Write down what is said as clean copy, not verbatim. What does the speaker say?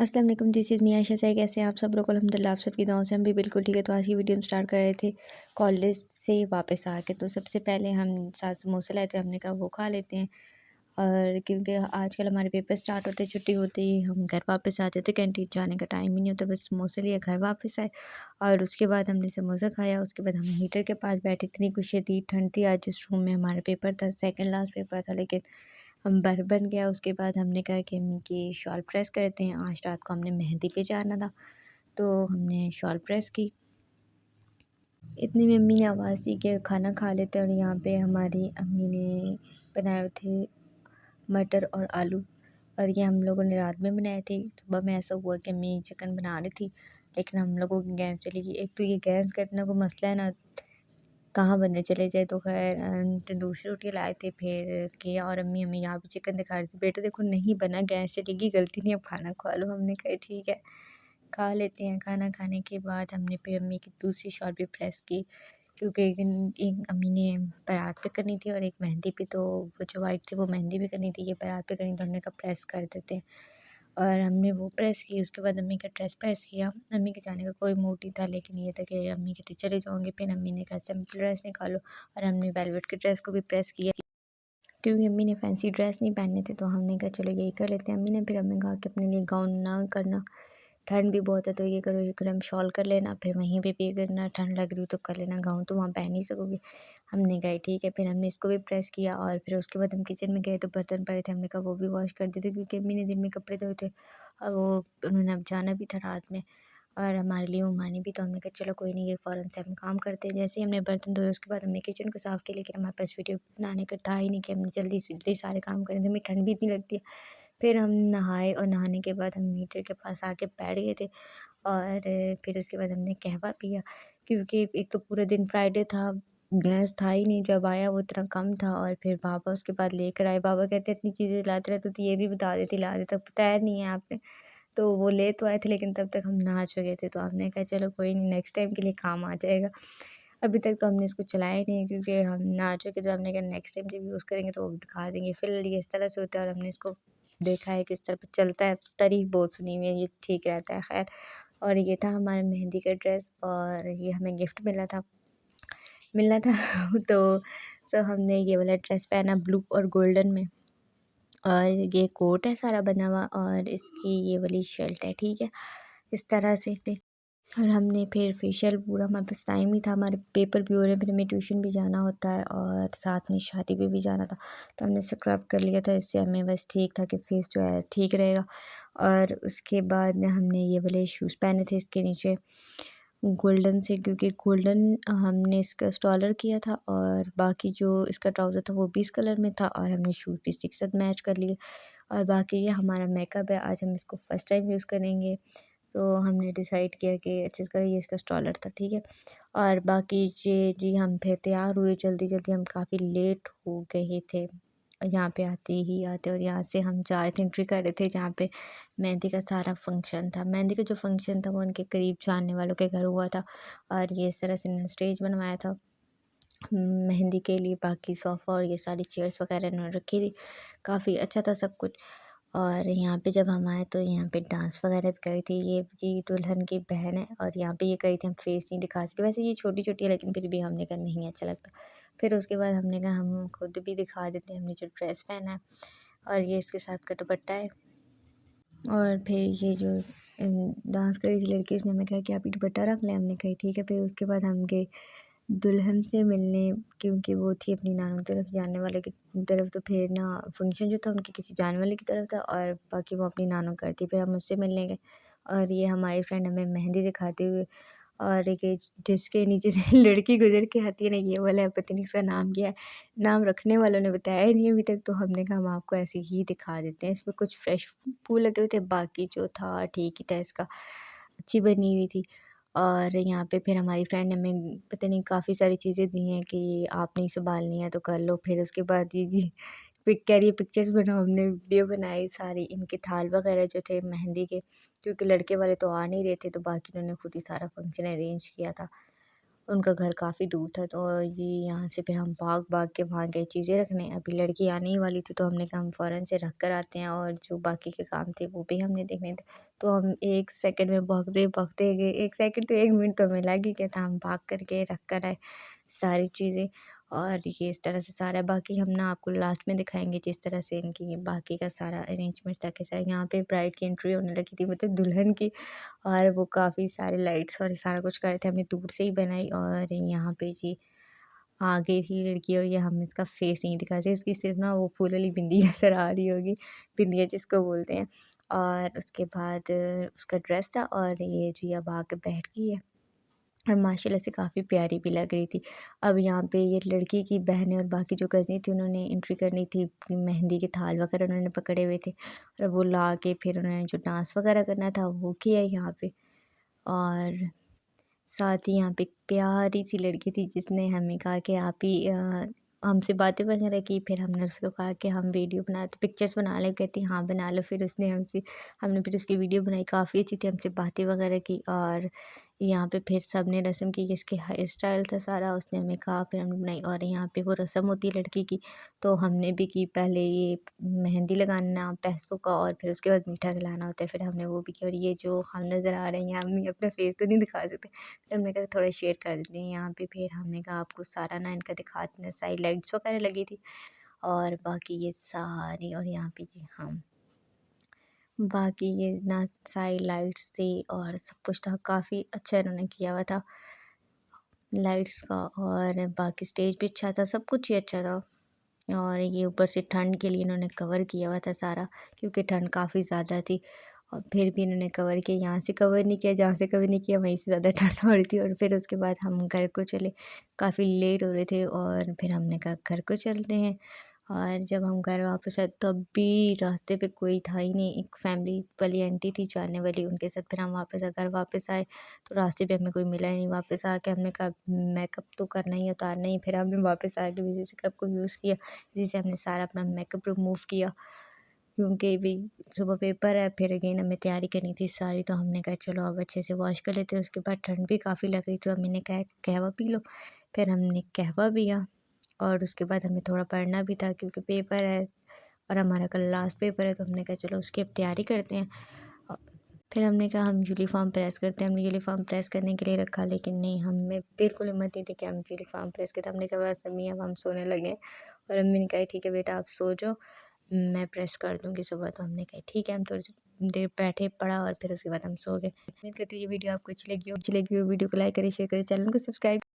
अस्सलाम वालेकुम, this is मिया आयशा। से कैसे हैं आप सब लोग? अल्हम्दुलिल्लाह आप सबकी दुआओं से हम भी बिल्कुल ठीक है। तो आज की वीडियो हम स्टार्ट कर रहे थे कॉलेज से वापस आके। तो सबसे पहले हम साथ समोसे लाए थे, हमने कहा वो खा लेते हैं। और क्योंकि आजकल हमारे पेपर स्टार्ट होते, छुट्टी होती, हम घर वापस आते थे, कैंटीन जाने का टाइम ही नहीं होता, बस समोसे लिए घर वापस आए। और उसके बाद हमने समोसा खाया, उसके बाद हम हीटर के पास बैठे, इतनी कुछ शदीद ठंड थी आज जिस रूम में हमारा पेपर था, सेकंड लास्ट पेपर था, लेकिन हम बर्फ़ बन गया। उसके बाद हमने कहा कि अम्मी की शॉल प्रेस करते हैं, आज रात को हमने मेहंदी पे जाना था, तो हमने शॉल प्रेस की। इतनी में अम्मी ने आवाज़ दी कि खाना खा लेते हैं, और यहाँ पे हमारी अम्मी ने बनाए थे मटर और आलू, और ये हम लोगों ने रात में बनाए थे। सुबह में ऐसा हुआ कि अम्मी चिकन बना रही थी, लेकिन हम लोगों की गैस चली गई। एक तो ये गैस का इतना कोई मसला है ना, कहाँ बनने चले जाए। तो खैर तो दूसरी रोटी लाए थे, फिर किया, और अम्मी हमें यहाँ पे चिकन दिखा रही थी, बेटा देखो नहीं बना, गैस चली गई, गलती नहीं, अब खाना खा लो। हमने कहा ठीक है, खा लेते हैं। खाना खाने के बाद हमने फिर अम्मी की दूसरी शॉल भी प्रेस की, क्योंकि एक दिन एक अम्मी ने बारात पे करनी थी और एक मेहंदी पे, तो वो जो वाइट थी वो मेहंदी पे करनी थी, ये बारात पे करनी, तो हमने कहा प्रेस कर देते हैं। और हमने वो प्रेस की, उसके बाद अम्मी का ड्रेस प्रेस किया। अम्मी के जाने का कोई मूड नहीं था, लेकिन ये था कि अम्मी कहती चले जाऊँगी, फिर अम्मी ने कहा सिंपल ड्रेस निकालो, और हमने वेलवेट के ड्रेस को भी प्रेस किया, क्योंकि अम्मी ने फैंसी ड्रेस नहीं पहने थे, तो हमने कहा चलो यही कर लेते हैं। अम्मी ने फिर हमें कहा कि अपने लिए गाउन ना करना, ठंड भी बहुत है, तो ये करो गर्म शॉल कर लेना, फिर वहीं पे भी करना, ठंड लग रही हो तो कर लेना, गाउन तो वहाँ पहन ही सकोगे। हमने कहा ठीक है, फिर हमने इसको भी प्रेस किया, और फिर उसके बाद हम किचन में गए तो बर्तन पड़े थे, हमने कहा वो भी वॉश कर देते, क्योंकि अम्मी ने दिन में कपड़े धोए थे, और वो उन्होंने अब जाना भी था रात में, और हमारे लिए मेहमानी भी, तो हमने कहा चलो कोई नहीं, ये फ़ौरन से हम काम करते हैं। जैसे ही हमने बर्तन धोए, उसके बाद हमने किचन को साफ़ किया, लेकिन हमारे पास वीडियो बनाने का था ही नहीं कि हमने जल्दी से जल्दी सारे काम करें, तो हमें ठंड भी इतनी लगती है। फिर हम नहाए, और नहाने के बाद हम हीटर के पास आके बैठ गए थे, और फिर उसके बाद हमने कहवा पिया, क्योंकि एक तो पूरा दिन फ्राइडे था, गैस था ही नहीं, जब आया वो इतना कम था, और फिर पापा उसके बाद लेकर आए। पापा कहते इतनी चीज़ें लाते रहते तो ये भी बता देती, ला देता, बताया नहीं है आपने। तो वो ले तो आए थे, लेकिन तब तक हम नहा चुके थे, तो हमने कहा चलो कोई नहीं, नेक्स्ट टाइम के लिए काम आ जाएगा। अभी तक तो हमने इसको चलाया ही नहीं, क्योंकि हम नहा चुके, तो हमने कहा नेक्स्ट टाइम जब यूज़ करेंगे तो वो दिखा देंगे। फ़िलहाल ये इस तरह से होता है, और हमने इसको देखा है किस तरह पे चलता है, तारीफ़ बहुत सुनी हुई है, ये ठीक रहता है। ख़ैर, और ये था हमारा मेहंदी का ड्रेस, और ये हमें गिफ्ट मिलना था तो हमने ये वाला ड्रेस पहना ब्लू और गोल्डन में, और ये कोट है सारा बना हुआ, और इसकी ये वाली शर्ट है, ठीक है, इस तरह से। और हमने फिर फेशियल, पूरा हमारे पास टाइम नहीं था, हमारे पेपर भी हो रहे हैं, फिर हमें ट्यूशन भी जाना होता है, और साथ में शादी पे भी जाना था, तो हमने स्क्रब कर लिया था, इससे हमें बस ठीक था कि फेस जो है ठीक रहेगा। और उसके बाद में हमने ये वाले शूज़ पहने थे, इसके नीचे गोल्डन से, क्योंकि गोल्डन हमने इसका स्टॉलर किया था, और बाकी जो इसका ट्राउज़र था वो भी इस कलर में था, और हमने शूज़ भी इसी के साथ मैच कर लिए। और बाकी ये हमारा मेकअप है, आज हम इसको फर्स्ट टाइम यूज़ करेंगे, तो हमने डिसाइड किया कि अच्छा इसका ये इसका स्टॉलर था, ठीक है। और बाकी ये जी हम फिर तैयार हुए जल्दी-जल्दी, हम काफ़ी लेट हो गए थे यहाँ पे आते, और यहाँ से हम जा रहे थे, एंट्री कर रहे थे जहाँ पे मेहंदी का सारा फंक्शन था। मेहंदी का जो फंक्शन था वो उनके करीब जानने वालों के घर हुआ था, और ये इस तरह से इन्होंने स्टेज बनवाया था मेहंदी के लिए, बाकी सोफ़ा और ये सारी चेयर्स वगैरह इन्होंने रखी थी, काफ़ी अच्छा था सब कुछ। और यहाँ पे जब हम आए तो यहाँ पे डांस वगैरह भी करी थी, ये जी दुल्हन की बहन है, और यहाँ पे ये करी थी, हम फेस नहीं दिखा सके, वैसे ये छोटी-छोटी है, लेकिन फिर भी हमने कहा नहीं अच्छा लगता। फिर उसके बाद हमने कहा हम खुद भी दिखा देते हैं, हमने जो ड्रेस पहना है, और ये इसके साथ का दुपट्टा है। और फिर ये जो डांस कर रही थी लड़की, उसने हमें कहा कि आप ये दुपट्टा रख लें, हमने कहा ठीक है। फिर उसके बाद हम गए दुल्हन से मिलने, क्योंकि वो थी अपनी नानों की तरफ, जानने वाले की तरफ, तो फिर ना फंक्शन जो था उनके किसी जानने वाले की तरफ था, और बाकी वो अपनी नानों घर थी, फिर हम उससे मिलने गए। और ये हमारी फ्रेंड हमें मेहंदी दिखाते हुए, और ये जिसके नीचे से लड़की गुजर के आती है ना, ये वाला है, पता नहीं इसका नाम क्या है, नाम रखने वालों ने बताया ही नहीं अभी तक, तो हमने कहा हम आपको ऐसे ही दिखा देते हैं। इसमें कुछ फ्रेश फूल लगे हुए थे, बाकी जो था ठीक ही था, इसका अच्छी बनी हुई थी। और यहाँ पे फिर हमारी फ्रेंड ने हमें पता नहीं काफ़ी सारी चीज़ें दी हैं कि आपने संभालनी है तो कर लो। फिर उसके बाद ये जी कह रही है पिक्चर्स बनाओ, हमने वीडियो बनाई सारी, इनके थाल वगैरह जो थे मेहंदी के, क्योंकि लड़के वाले तो आ नहीं रहे थे, तो बाकी उन्होंने खुद ही सारा फंक्शन अरेंज किया था। उनका घर काफ़ी दूर था, तो ये यहाँ से फिर हम भाग-भाग के वहाँ गए चीज़ें रखने। अभी लड़की आने ही वाली थी, तो हमने कहा हम फ़ौरन से रख कर आते हैं, और जो बाकी के काम थे वो भी हमने देखने थे। तो हम 1 सेकंड में भागते-भागते गए, 1 सेकंड तो 1 मिनट तो हमें लग ही गया था, हम भाग कर के रख कर आए सारी चीज़ें। और ये इस तरह से सारा, बाकी हम ना आपको लास्ट में दिखाएँगे जिस तरह से इनकी बाकी का सारा अरेंजमेंट था कैसा है। यहाँ पे ब्राइड की एंट्री होने लगी थी, मतलब दुल्हन की, और वो काफ़ी सारे लाइट्स और सारा कुछ कर रहे थे, हमने दूर से ही बनाई। और यहाँ पे जी आ गई थी लड़की, और ये हम इसका फेस नहीं दिखा सकते, इसकी सिर्फ ना वो फूल वाली बिंदी नज़र आ रही होगी, बिंदिया जिसको बोलते हैं। और उसके बाद उसका ड्रेस था, और ये जी अब आके बैठ गई है, और माशाल्लाह से काफ़ी प्यारी भी लग रही थी। अब यहाँ पे ये लड़की की बहनें और बाकी जो कज़िन थी, उन्होंने एंट्री करनी थी, मेहंदी के थाल वगैरह उन्होंने पकड़े हुए थे, और वो ला के फिर उन्होंने जो डांस वगैरह करना था वो किया यहाँ पे। और साथ ही यहाँ पे एक प्यारी-सी लड़की थी जिसने हमें कहा कि आप ही हमसे बातें वगैरह की, फिर हमने उसको कहा कि हम वीडियो बनाते पिक्चर्स बना लें, कहती हाँ बना लो, फिर उसने हमने फिर उसकी वीडियो बनाई, काफ़ी अच्छी थी, हमसे बातें वगैरह की। और यहाँ पे फिर सबने रस्म की, जिसके हेयर स्टाइल था सारा उसने हमें कहा, फिर हमने बनाई। और यहाँ पे वो रस्म होती है लड़की की, तो हमने भी की, पहले ये मेहंदी लगाना पैसों का, और फिर उसके बाद मीठा खिलाना होता है, फिर हमने वो भी किया। और ये जो हम नज़र आ रहे हैं, हम ही अपना फेस तो नहीं दिखा सकते, फिर हमने कहा थोड़ा शेयर कर देते हैं यहाँ पे। फिर हमने कहा आपको सारा ना इनका दिखा देते हैं, सारी लाइट्स वगैरह लगी थी, और बाकी ये सारी, और यहाँ पे जी हाँ, बाकी ये ना सारी लाइट्स थी और सब कुछ था, काफ़ी अच्छा इन्होंने किया हुआ था लाइट्स का। और बाकी स्टेज भी अच्छा था, सब कुछ ही अच्छा था। और ये ऊपर से ठंड के लिए इन्होंने कवर किया हुआ था सारा, क्योंकि ठंड काफ़ी ज़्यादा थी, और फिर भी इन्होंने कवर किया, यहाँ से कवर नहीं किया, जहाँ से कवर नहीं किया वहीं से ज़्यादा ठंड हो रही थी। और फिर उसके बाद हम घर को चले, काफ़ी लेट हो रहे थे, और फिर हमने कहा घर को चलते हैं। और जब हम घर वापस आए, तब भी रास्ते पे कोई था ही नहीं, एक फैमिली वाली आंटी थी जाने वाली, उनके साथ फिर हम वापस घर वापस आए, तो रास्ते पे हमें कोई मिला ही नहीं। वापस आके हमने कहा मेकअप तो करना ही है, उतारना ही, फिर हमने वापस आके विजय स्क्रब को यूज़ किया, जिससे हमने सारा अपना मेकअप रिमूव किया, क्योंकि भी सुबह पेपर है, फिर अगेन हमें तैयारी करनी थी सारी, तो हमने कहा चलो अब अच्छे से वॉश कर लेते हैं। उसके बाद ठंड भी काफ़ी लग रही थी, तो मैंने कहा कहवा पी लो, फिर हमने कहवा पिया। और उसके बाद हमें थोड़ा पढ़ना भी था, क्योंकि पेपर है, और हमारा कल लास्ट पेपर है, तो हमने कहा चलो उसकी अब तैयारी करते हैं। अ, फिर हमने कहा हम यूनिफ़ॉर्म प्रेस करते हैं, हमने यूनिफ़ॉर्म प्रेस करने के लिए रखा, लेकिन नहीं, हमें बिल्कुल हिम्मत नहीं थी कि हम यूनिफ़ॉर्म प्रेस करें। हमने कहा बस अम्मी अब हम सोने लगे हैं, और अम्मी ने कहा ठीक है बेटा आप सो जाओ, मैं प्रेस कर दूँगी सुबह। तो हमने कहा ठीक है, हम थोड़ी सी देर बैठे, पढ़ा, और फिर उसके बाद हम सो गए। उम्मीद करती हूँ ये वीडियो आपको अच्छी लगी हो, वीडियो को लाइक करें, शेयर करें, चैनल को सब्सक्राइब